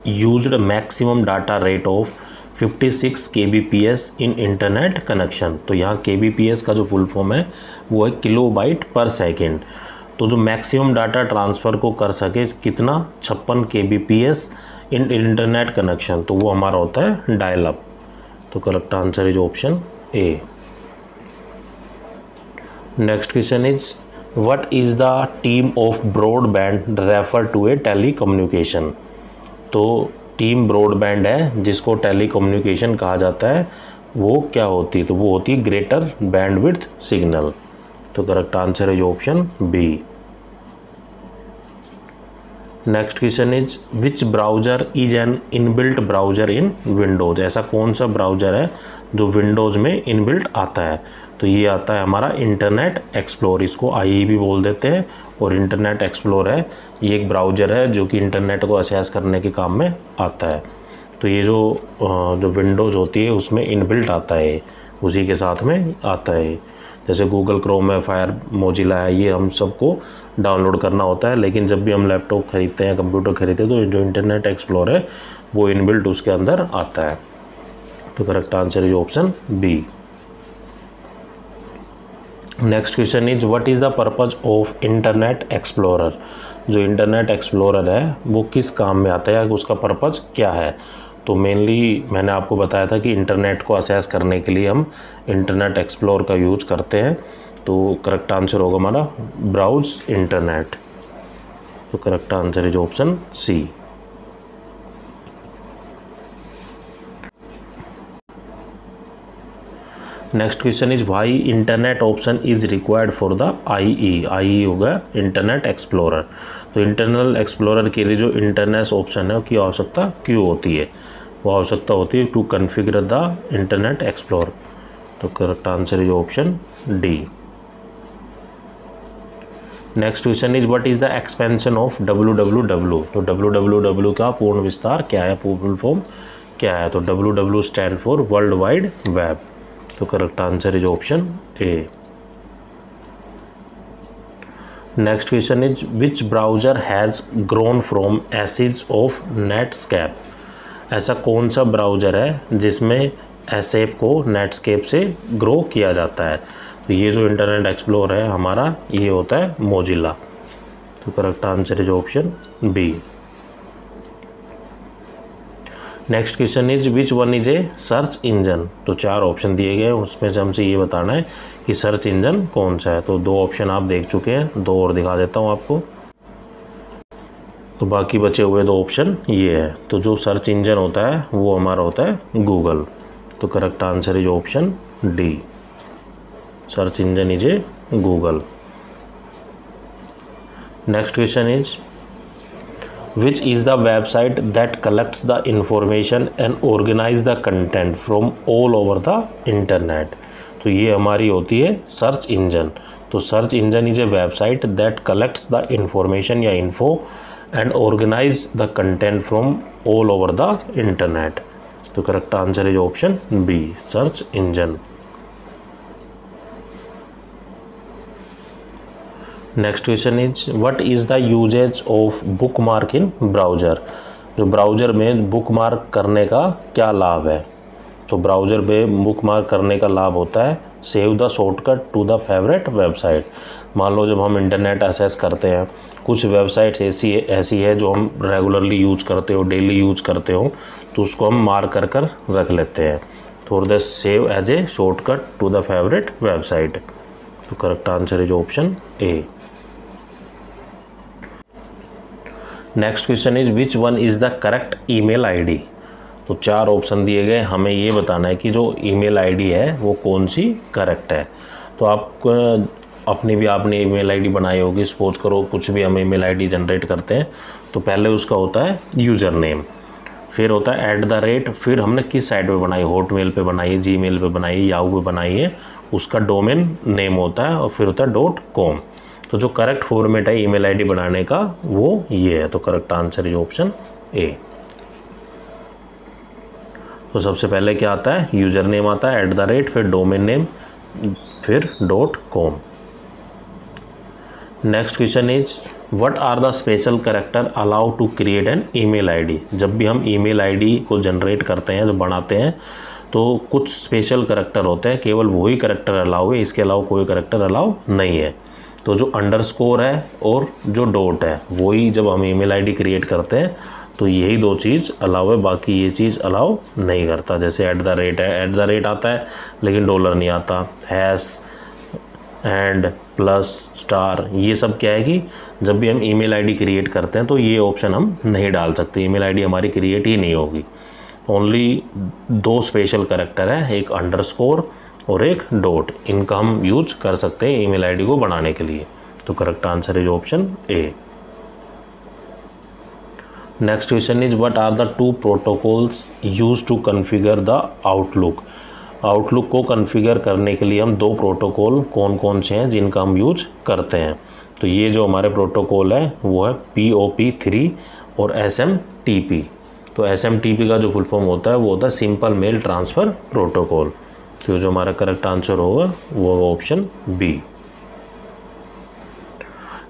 Used maximum data rate of 56 kbps in internet connection. तो यहाँ kbps का जो फुल फॉर्म है वो है किलोबाइट पर सेकेंड। तो जो मैक्सिमम डाटा ट्रांसफ़र को कर सके कितना, 56 kbps इन इंटरनेट कनेक्शन, तो वो हमारा होता है डायल अप। तो correct answer is option A. Next question is what is the term of broadband refer to a telecommunication. तो टीम ब्रॉडबैंड है जिसको टेली कम्युनिकेशन कहा जाता है, वो क्या होती है, तो वो होती है ग्रेटर बैंडविड्थ सिग्नल। तो correct answer is option B. Next question is which browser is an inbuilt browser in Windows. ऐसा कौन सा ब्राउज़र है जो विंडोज़ में इनबिल्ट आता है, तो ये आता है हमारा इंटरनेट एक्सप्लोर, इसको IE भी बोल देते हैं। और इंटरनेट एक्सप्लोर है, ये एक ब्राउज़र है जो कि इंटरनेट को एक्सेस करने के काम में आता है। तो ये जो विंडोज़ होती है उसमें इनबिल्ट आता है, उसी के साथ में आता है। जैसे गूगल क्रोम है, फायर मोजिला है, ये हम सबको डाउनलोड करना होता है। लेकिन जब भी हम लैपटॉप ख़रीदते हैं, कंप्यूटर ख़रीदते हैं, तो जो इंटरनेट एक्सप्लोर है वो इनबिल्ट उसके अंदर आता है। तो correct answer is option B. Next question is what is the purpose of Internet Explorer. जो इंटरनेट एक्सप्लोरर है वो किस काम में आता है, उसका पर्पज़ क्या है। तो मेनली मैंने आपको बताया था कि इंटरनेट को असेस करने के लिए हम इंटरनेट एक्सप्लोर का यूज़ करते हैं। तो करेक्ट आंसर होगा हमारा ब्राउज इंटरनेट। तो correct answer is option C. Next question is why internet option is required for the IE होगा इंटरनेट एक्सप्लोरर। तो इंटरनल एक्सप्लोरर के लिए जो इंटरनेट ऑप्शन है उसकी आवश्यकता क्यों होती है, वो आवश्यकता होती है to configure the internet explore. तो correct answer is option D. Next question is what is the expansion of www। तो www का पूर्ण विस्तार क्या है, फुल फॉर्म क्या है। तो www stand for world wide web. तो correct answer is option A. Next question is which browser has grown from acid of Netscape. ऐसा कौन सा ब्राउज़र है जिसमें एसेप को नेटस्केप से ग्रो किया जाता है। तो ये जो इंटरनेट एक्सप्लोर है हमारा, ये होता है मोजिला। तो correct answer is option B. Next question is which one is a search engine. तो 4 ऑप्शन दिए गए हैं, उसमें से हमसे ये बताना है कि सर्च इंजन कौन सा है। तो 2 ऑप्शन आप देख चुके हैं, 2 और दिखा देता हूँ आपको। तो बाकी बचे हुए 2 ऑप्शन ये है। तो जो सर्च इंजन होता है वो हमारा होता है गूगल। तो correct answer is option D. Search engine is A Google. Next question is which is the website that collects the information and organize the content from all over the internet। तो ये हमारी होती है search engine. तो search engine is a website that collects the information या info and organise the content from all over the internet. तो correct answer is option B, search engine. Next question is what is the usages of bookmark in browser. जो browser में bookmark करने का क्या लाभ है। तो browser में बुक मार्क करने का लाभ होता है save the shortcut to the favourite website. मान लो जब हम इंटरनेट एक्सेस करते हैं, कुछ वेबसाइट्स ऐसी है जो हम रेगुलरली यूज़ करते हो, डेली यूज़ करते हो, तो उसको हम मार्क कर रख लेते हैं for the save as a shortcut to the favourite website. तो correct answer is option A. Next question is which one is the correct email ID. तो 4 ऑप्शन दिए गए, हमें ये बताना है कि जो ईमेल आईडी है वो कौन सी करेक्ट है। तो आप आपने ईमेल आईडी बनाई होगी, सपोज करो कुछ भी हम ईमेल आईडी जनरेट करते हैं तो पहले उसका होता है यूज़र नेम, फिर होता है @, फिर हमने किस साइट पे बनाई, हॉटमेल पे बनाई है, जीमेल पे बनाई है, याहू पे बनाई है, उसका डोमेन नेम होता है, और फिर होता है .com। तो जो करेक्ट फॉर्मेट है ईमेल आईडी बनाने का वो ये है। तो करेक्ट आंसर इज ऑप्शन ए। तो सबसे पहले क्या आता है, यूज़र नेम आता है, @, फिर डोमेन नेम, फिर .com। Next question is what are the special character allow to create an email ID. जब भी हम ईमेल आईडी को जनरेट करते हैं, जो बनाते हैं, तो कुछ स्पेशल कैरेक्टर होते हैं, केवल वही कैरेक्टर अलाउ है, इसके अलावा कोई कैरेक्टर अलाउ नहीं है। तो जो अंडरस्कोर है और जो डॉट है, वही जब हम ईमेल आईडी क्रिएट करते हैं तो यही दो चीज़ अलाउ है, बाकी ये चीज़ अलाउ नहीं करता। जैसे @ है, @ आता है लेकिन डॉलर नहीं आता, हैश एंड प्लस स्टार, ये सब क्या है कि जब भी हम ईमेल आईडी क्रिएट करते हैं तो ये ऑप्शन हम नहीं डाल सकते, ईमेल आईडी हमारी क्रिएट ही नहीं होगी। ओनली दो स्पेशल कैरेक्टर है, एक अंडरस्कोर और एक डॉट, इनका हम यूज कर सकते हैं ईमेल आईडी को बनाने के लिए। तो correct answer is option A. Next question is what are the 2 protocols use to configure the Outlook. Outlook को कॉन्फ़िगर करने के लिए हम 2 प्रोटोकॉल कौन कौन से हैं जिनका हम यूज करते हैं। तो ये जो हमारे प्रोटोकॉल है वो है POP3 और SMTP। तो SMTP का जो फुल फॉर्म होता है वो होता है सिंपल मेल ट्रांसफ़र प्रोटोकॉल। तो जो हमारा करेक्ट आंसर होगा वो होगा option B.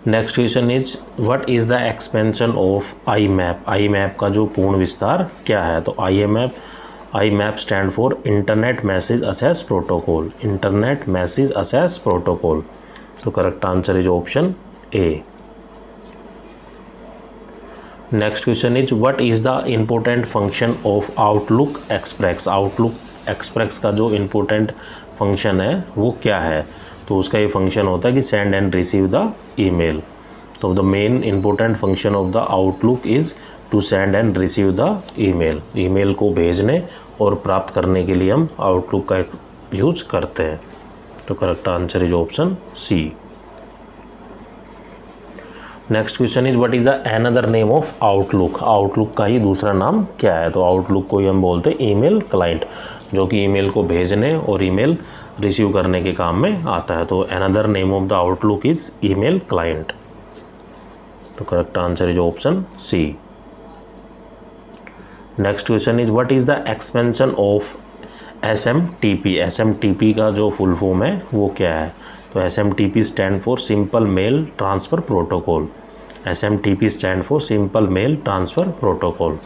Next question is what is the expansion of IMAP। IMAP का जो पूर्ण विस्तार क्या है। तो IMAP stand for internet message access protocol, internet message access protocol. तो correct answer is option A. Next question is what is the important function of Outlook Express. Outlook Express का जो इम्पोर्टेंट फंक्शन है वो क्या है। तो उसका ये फंक्शन होता है कि send and receive the email. तो the main important function of the Outlook is to send and receive the email. Email को भेजने और प्राप्त करने के लिए हम आउटलुक का यूज करते हैं। तो correct answer is option C. Next question is what is the another name of Outlook. Outlook का ही दूसरा नाम क्या है। तो आउटलुक को ही हम बोलते हैं ईमेल क्लाइंट, जो कि ईमेल को भेजने और ईमेल रिसीव करने के काम में आता है। तो another name of the Outlook is email client. तो correct answer is option C. Next question is what is the expansion of SMTP। SMTP का जो फुल फॉर्म है वो क्या है। तो SMTP stand for simple mail transfer protocol. SMTP stand for simple mail transfer protocol.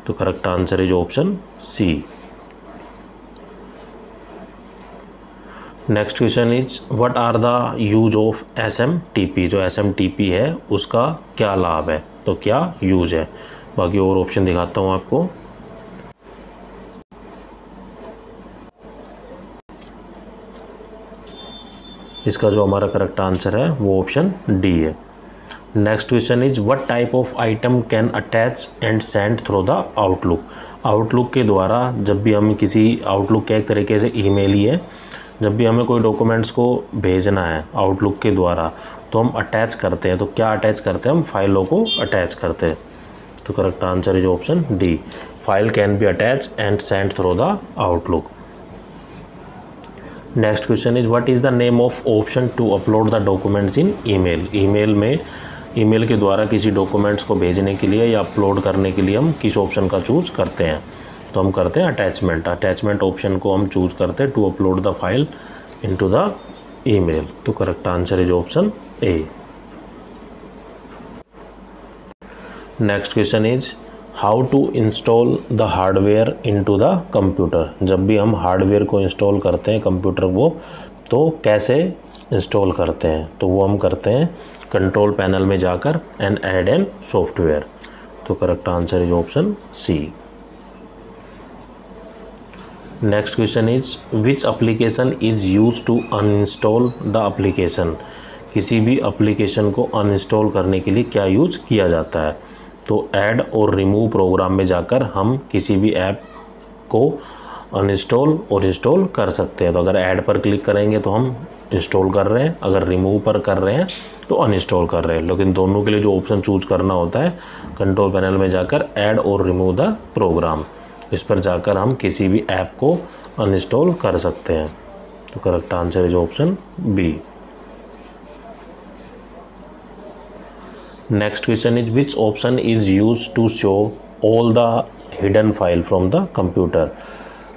तो correct answer is option C. Next question is what are the use of SMTP। जो SMTP है उसका क्या लाभ है, तो क्या यूज है। बाकी और ऑप्शन दिखाता हूँ आपको। इसका जो हमारा करेक्ट आंसर है वो ऑप्शन डी है। Next question is what type of item can attach and send through the Outlook. Outlook के द्वारा जब भी हम किसी आउटलुक के एक तरीके से ईमेल ही है, जब भी हमें कोई डॉक्यूमेंट्स को भेजना है आउटलुक के द्वारा तो हम अटैच करते हैं। तो क्या अटैच करते हैं, हम फाइलों को अटैच करते हैं। तो correct answer is option D, file can be attach and send through the Outlook. Next question is what is the name of option to upload the documents in email. Email में email के द्वारा किसी documents को भेजने के लिए या upload करने के लिए हम किस ऑप्शन का चूज करते हैं। तो हम करते हैं अटैचमेंट। अटैचमेंट ऑप्शन को हम चूज करते हैं to upload the file into the email. तो correct answer is option A. Next question is how to install the hardware into the computer. जब भी हम हार्डवेयर को इंस्टॉल करते हैं कंप्यूटर को, तो कैसे इंस्टॉल करते हैं। तो वो हम करते हैं कंट्रोल पैनल में जाकर एंड ऐड एन सॉफ्टवेयर। तो correct answer is option C. Next question is which application is use to uninstall the application. किसी भी एप्लीकेशन को अनइंस्टॉल करने के लिए क्या यूज किया जाता है। तो ऐड और रिमूव प्रोग्राम में जाकर हम किसी भी ऐप को अनइंस्टॉल और इंस्टॉल कर सकते हैं। तो अगर ऐड पर क्लिक करेंगे तो हम इंस्टॉल कर रहे हैं, अगर रिमूव पर कर रहे हैं तो अनइंस्टॉल कर रहे हैं। लेकिन दोनों के लिए जो ऑप्शन चूज करना होता है कंट्रोल पैनल में जाकर ऐड और रिमूव द प्रोग्राम, इस पर जाकर हम किसी भी ऐप को अनइंस्टॉल कर सकते हैं। तो correct answer is option B. Next question is which option is use to show all the hidden file from the computer.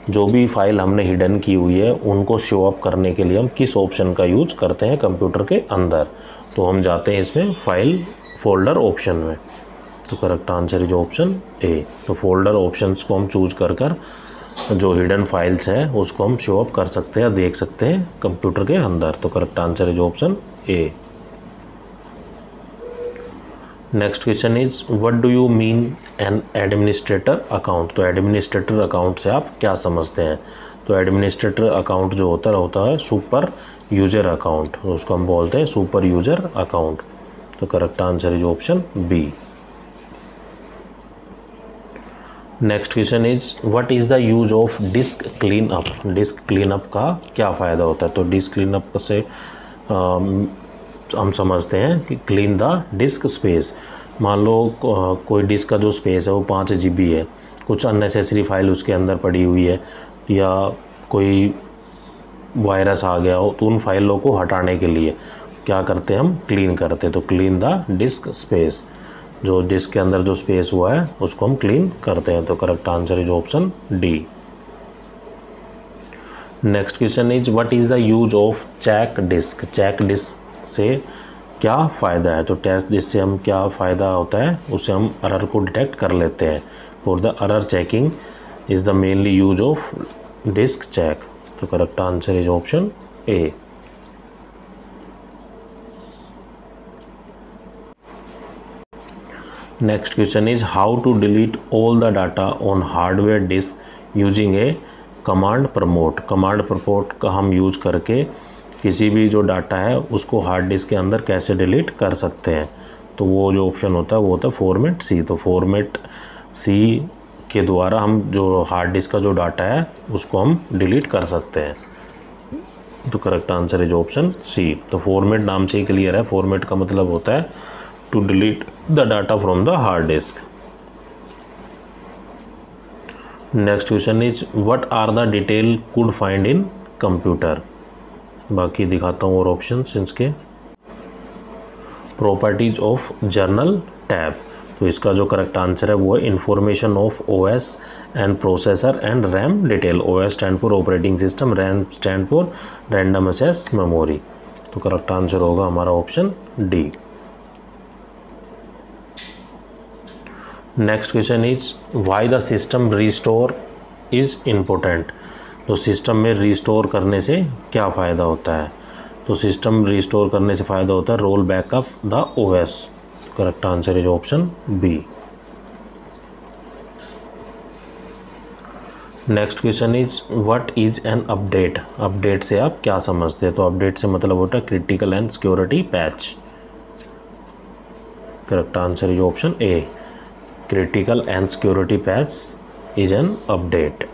जो भी फाइल हमने हिडन की हुई है उनको शो अप करने के लिए हम किस ऑप्शन का यूज करते हैं कंप्यूटर के अंदर। तो हम जाते हैं इसमें फाइल फोल्डर ऑप्शन में। तो करेक्ट आंसर इज ऑप्शन ए। तो फोल्डर ऑप्शंस को हम चूज कर कर जो हिडन फाइल्स है उसको हम शो अप कर सकते हैं, देख सकते हैं कंप्यूटर के अंदर। तो correct answer is option A. Next question is what do you mean an administrator account. तो एडमिनिस्ट्रेटर अकाउंट से आप क्या समझते हैं। तो एडमिनिस्ट्रेटर अकाउंट जो होता है सुपर यूजर अकाउंट, उसको हम बोलते हैं सुपर यूजर अकाउंट। तो correct answer is option B. Next question is what is the use of disk clean up. Disk clean up का क्या फ़ायदा होता है। तो डिस्क क्लीन अप से हम समझते हैं कि क्लीन द डिस्क स्पेस। मान लो कोई डिस्क का जो स्पेस है वो 5 GB है, कुछ अननेसेसरी फाइल उसके अंदर पड़ी हुई है या कोई वायरस आ गया हो, तो उन फाइलों को हटाने के लिए क्या करते हैं, हम क्लीन करते हैं। तो क्लीन द डिस्क स्पेस, जो डिस्क के अंदर जो स्पेस हुआ है उसको हम क्लीन करते हैं। तो correct answer is option D. Next question is what is the use of check disk. Check disk से क्या फ़ायदा है। तो टेस्ट डिस्क से हम क्या फ़ायदा होता है, उससे हम एरर को डिटेक्ट कर लेते हैं। For the error checking is the mainly use of disk check. तो correct answer is option A. Next question is how to delete all the data on hardware disk using a command prompt. Command prompt का हम use करके किसी भी जो data है उसको hard disk के अंदर कैसे डिलीट कर सकते हैं। तो वो जो ऑप्शन होता है वो होता है फॉर्मेट सी। तो फॉर्मेट सी के द्वारा हम जो हार्ड डिस्क का जो डाटा है उसको हम डिलीट कर सकते हैं। तो correct answer is option C. तो फॉर्मेट नाम से ही क्लियर है, फॉर्मेट का मतलब होता है to delete the data from the hard disk. Next question is what are the detail could find in computer. बाकी दिखाता हूँ और ऑप्शंस इसके। Properties of general tab. तो इसका जो करेक्ट आंसर है वो है information of OS and processor and RAM detail. OS stand for operating system, RAM stand for random access memory. तो करेक्ट आंसर होगा हमारा option D. Next question is why the system restore is important. तो system में restore करने से क्या फ़ायदा होता है। तो सिस्टम रीस्टोर करने से फ़ायदा होता है roll back of the OS. Correct answer is option B. Next question is what is an update. Update से आप क्या समझते हैं। तो अपडेट से मतलब होता है critical and security patch. Correct answer is option A. Critical and security patch is an update.